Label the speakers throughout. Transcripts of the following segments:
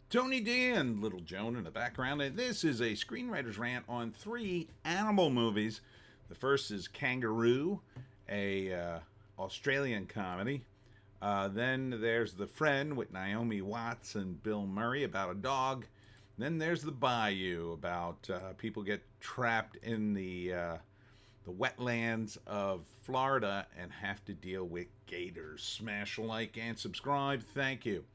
Speaker 1: Tony D and Little Joan in the background, and this is a screenwriter's rant on three animal movies. The first is Kangaroo, a Australian comedy. Then there's The Friend with Naomi Watts and Bill Murray about a dog. Then there's The Bayou about people get trapped in the wetlands of Florida and have to deal with gators. Smash like and subscribe. Thank you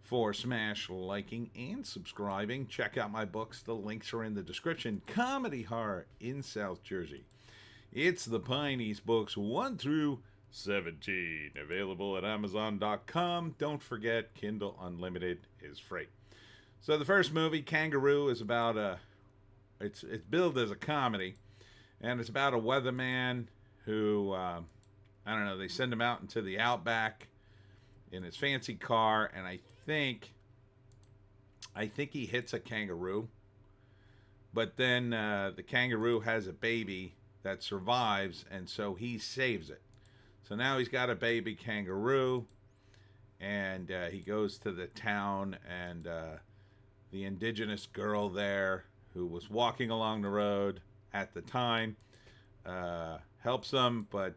Speaker 1: for smash liking and subscribing. Check out my books. The links are in the description. Comedy horror in South Jersey. It's the Pineys books 1 through 17. Available at Amazon.com. Don't forget, Kindle Unlimited is free. So the first movie, Kangaroo, is about it's billed as a comedy, and it's about a weatherman who I don't know. They send him out into the outback in his fancy car, and I think he hits a kangaroo, but then the kangaroo has a baby that survives, and so he saves it. So now he's got a baby kangaroo, and he goes to the town, and the indigenous girl there who was walking along the road at the time helps him, but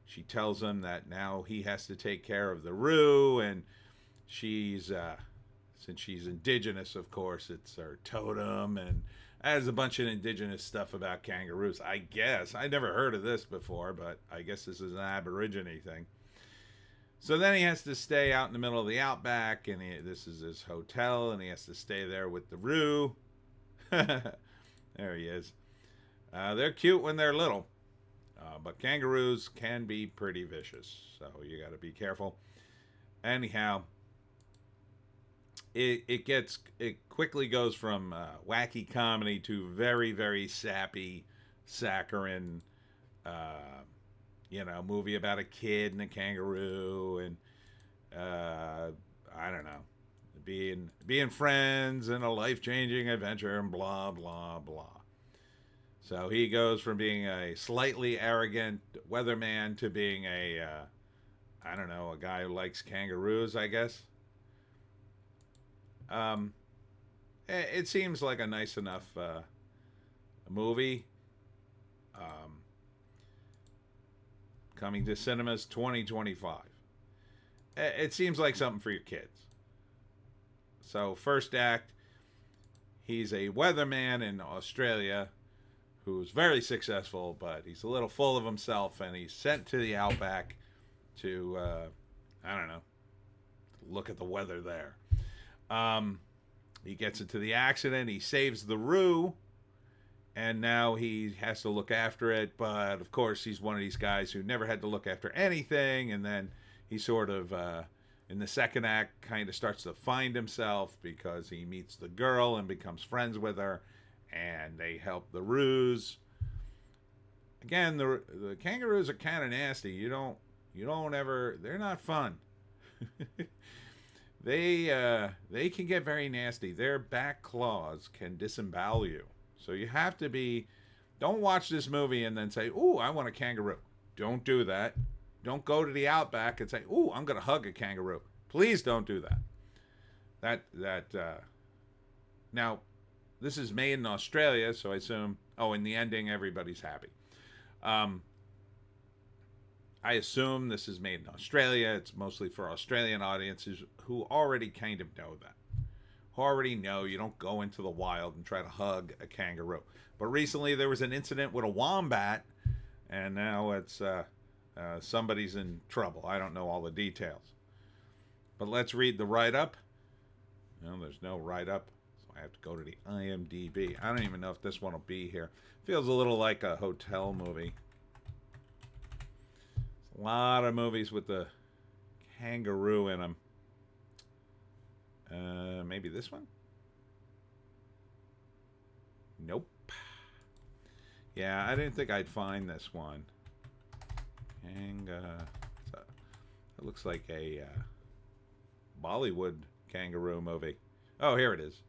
Speaker 1: she tells him that now he has to take care of the roo, and she's since she's indigenous, of course, it's her totem, and has a bunch of indigenous stuff about kangaroos. I guess I never heard of this before, but I guess this is an Aborigine thing. So then he has to stay out in the middle of the outback, and this is his hotel, and he has to stay there with the roo. There he is. They're cute when they're little, but kangaroos can be pretty vicious, so you got to be careful. Anyhow, it quickly goes from wacky comedy to very, very sappy, saccharine, movie about a kid and a kangaroo, and I don't know, being friends and a life-changing adventure and blah blah blah. So he goes from being a slightly arrogant weatherman to being a guy who likes kangaroos, I guess. It seems like a nice enough movie. Coming to cinemas 2025. It seems like something for your kids. So first act, he's a weatherman in Australia who's very successful, but he's a little full of himself, and he's sent to the outback to look at the weather there. He gets into the accident, he saves the roo, and now he has to look after it, but of course he's one of these guys who never had to look after anything, and then he sort of in the second act kind of starts to find himself because he meets the girl and becomes friends with her, and they help the roos. Again, the kangaroos are kind of nasty. You don't ever, they're not fun. They can get very nasty. Their back claws can disembowel you. So you have to don't watch this movie and then say, "Ooh, I want a kangaroo." Don't do that. Don't go to the outback and say, "Ooh, I'm going to hug a kangaroo." Please don't do that. Now, this is made in Australia, so I assume, in the ending, everybody's happy. I assume this is made in Australia. It's mostly for Australian audiences who already kind of know that. Who already know you don't go into the wild and try to hug a kangaroo. But recently there was an incident with a wombat, and now it's somebody's in trouble. I don't know all the details. But let's read the write-up. No, there's no write-up, so I have to go to the IMDb. I don't even know if this one will be here. Feels a little like a hotel movie. A lot of movies with the kangaroo in them. Maybe this one? Nope. Yeah, I didn't think I'd find this one. It looks like a Bollywood kangaroo movie. Oh, here it is.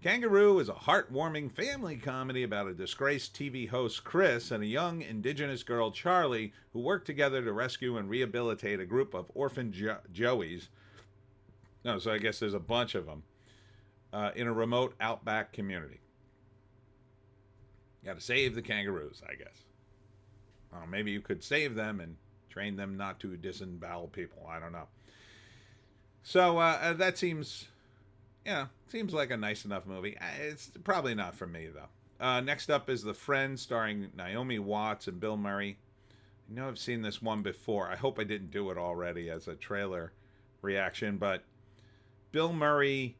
Speaker 1: Kangaroo is a heartwarming family comedy about a disgraced TV host, Chris, and a young indigenous girl, Charlie, who work together to rescue and rehabilitate a group of orphan Joeys. No, so I guess there's a bunch of them. in a remote outback community. Got to save the kangaroos, I guess. Maybe you could save them and train them not to disembowel people. I don't know. So that seems, seems like a nice enough movie. It's probably not for me, though. Next up is The Friend, starring Naomi Watts and Bill Murray. I know I've seen this one before. I hope I didn't do it already as a trailer reaction, but Bill Murray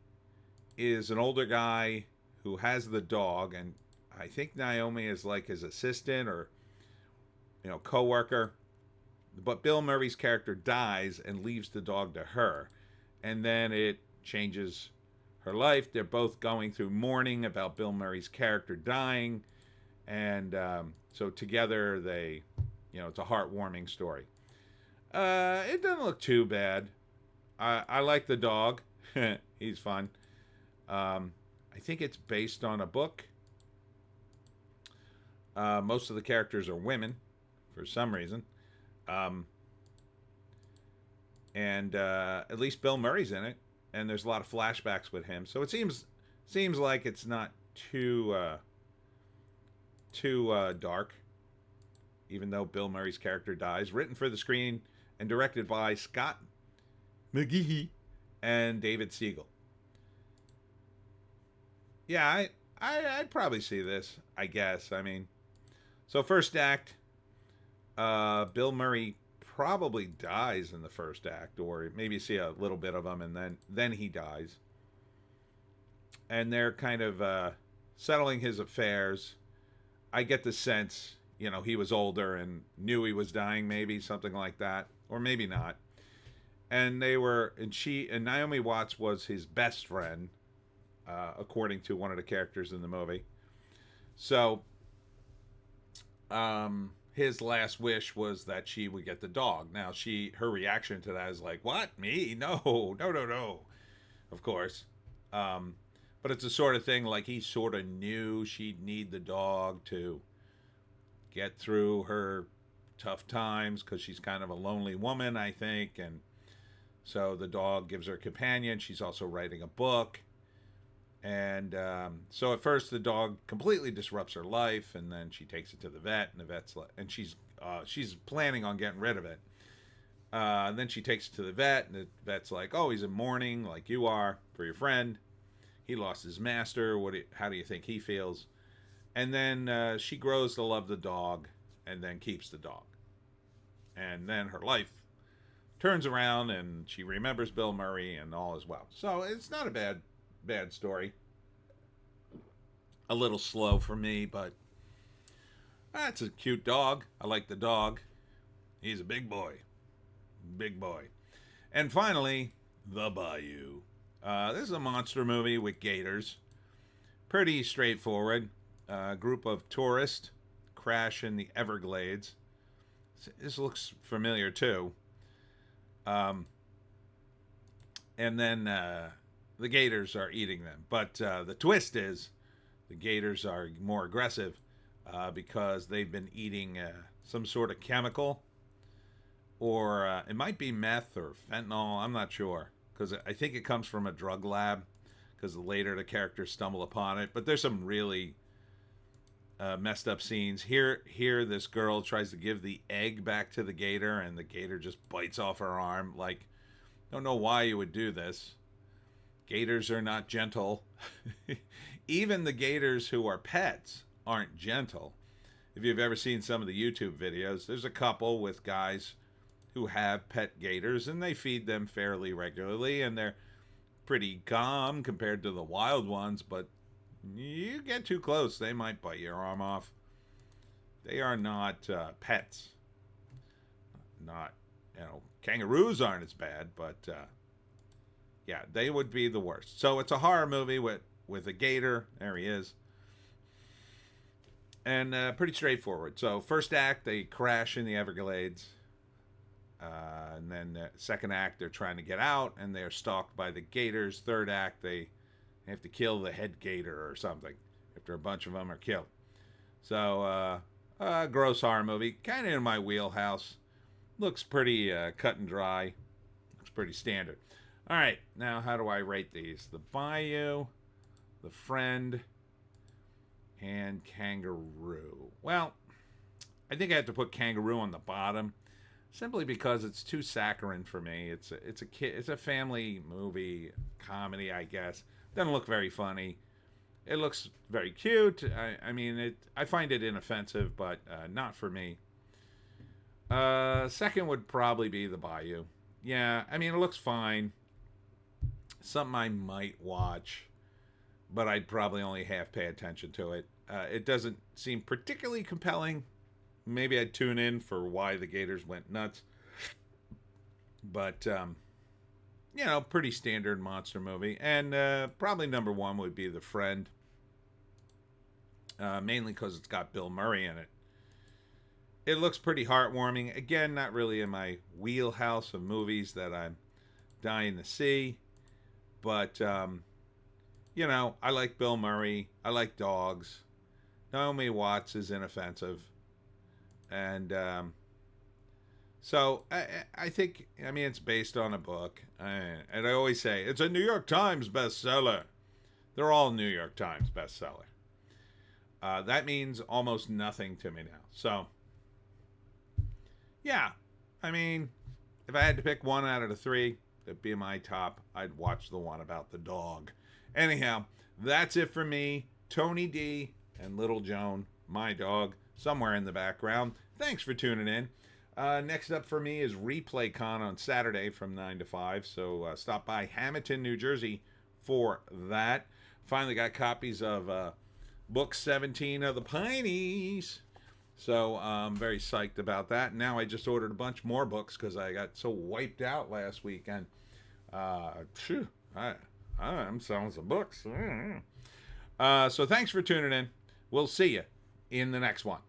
Speaker 1: is an older guy who has the dog, and I think Naomi is like his assistant or, co-worker. But Bill Murray's character dies and leaves the dog to her. And then it changes her life. They're both going through mourning about Bill Murray's character dying. And so together they, it's a heartwarming story. It doesn't look too bad. I like the dog. He's fun. I think it's based on a book. Most of the characters are women for some reason. And at least Bill Murray's in it, and there's a lot of flashbacks with him. So it seems like it's not too dark, even though Bill Murray's character dies. Written for the screen and directed by Scott McGehee and David Siegel. Yeah, I'd probably see this, I guess. I mean, so first act, Bill Murray probably dies in the first act, or maybe you see a little bit of him, and then he dies. And they're kind of settling his affairs. I get the sense, he was older and knew he was dying, maybe something like that, or maybe not. And and Naomi Watts was his best friend, according to one of the characters in the movie. So, his last wish was that she would get the dog. Now, her reaction to that is like, what? Me? No. Of course. But it's the sort of thing like he sort of knew she'd need the dog to get through her tough times because she's kind of a lonely woman, I think. And so the dog gives her a companion. She's also writing a book. And so at first the dog completely disrupts her life, and then she takes it to the vet, and the vet's and she's planning on getting rid of it. And then she takes it to the vet, and the vet's like, "Oh, he's in mourning, like you are for your friend. He lost his master. How do you think he feels?" And then she grows to love the dog, and then keeps the dog. And then her life turns around, and she remembers Bill Murray, and all is well. So it's not a bad story. A little slow for me, but it's a cute dog. I like the dog. He's a big boy. And finally, The Bayou. This is a monster movie with gators. Pretty straightforward. A group of tourists crash in the Everglades. This looks familiar too. And then the gators are eating them. But the twist is the gators are more aggressive because they've been eating some sort of chemical. Or it might be meth or fentanyl. I'm not sure. Because I think it comes from a drug lab. Because later the characters stumble upon it. But there's some really messed up scenes. Here this girl tries to give the egg back to the gator. And the gator just bites off her arm. Like, don't know why you would do this. Gators are not gentle. Even the gators who are pets aren't gentle. If you've ever seen some of the YouTube videos, there's a couple with guys who have pet gators, and they feed them fairly regularly, and they're pretty calm compared to the wild ones, but you get too close, they might bite your arm off. They are not pets. Not, kangaroos aren't as bad, but yeah, they would be the worst. So it's a horror movie with a gator. There he is. And pretty straightforward. So first act, they crash in the Everglades. And then the second act, they're trying to get out, and they're stalked by the gators. Third act, they have to kill the head gator or something after a bunch of them are killed. So, gross horror movie. Kind of in my wheelhouse. Looks pretty cut and dry. Looks pretty standard. All right, now how do I rate these? The Bayou, The Friend, and Kangaroo. Well, I think I have to put Kangaroo on the bottom, simply because it's too saccharine for me. It's a family movie comedy, I guess. Doesn't look very funny. It looks very cute. I mean, I find it inoffensive, but not for me. Second would probably be the Bayou. Yeah, I mean, it looks fine. Something I might watch, but I'd probably only half pay attention to it. It doesn't seem particularly compelling. Maybe I'd tune in for why the Gators went nuts. But, pretty standard monster movie. And probably number one would be The Friend. Mainly because it's got Bill Murray in it. It looks pretty heartwarming. Again, not really in my wheelhouse of movies that I'm dying to see. But, I like Bill Murray. I like dogs. Naomi Watts is inoffensive. And so I think, it's based on a book. And I always say, it's a New York Times bestseller. They're all New York Times bestseller. That means almost nothing to me now. So, yeah. If I had to pick one out of the three, that'd be my top. I'd watch the one about the dog. Anyhow, that's it for me. Tony D and Little Joan, my dog, somewhere in the background. Thanks for tuning in. Next up for me is Replay Con on Saturday from 9 to 5. So stop by Hamilton, New Jersey for that. Finally got copies of book 17 of the Pineys. So I'm very psyched about that. Now I just ordered a bunch more books because I got so wiped out last weekend. I'm selling some books. So thanks for tuning in. We'll see you in the next one.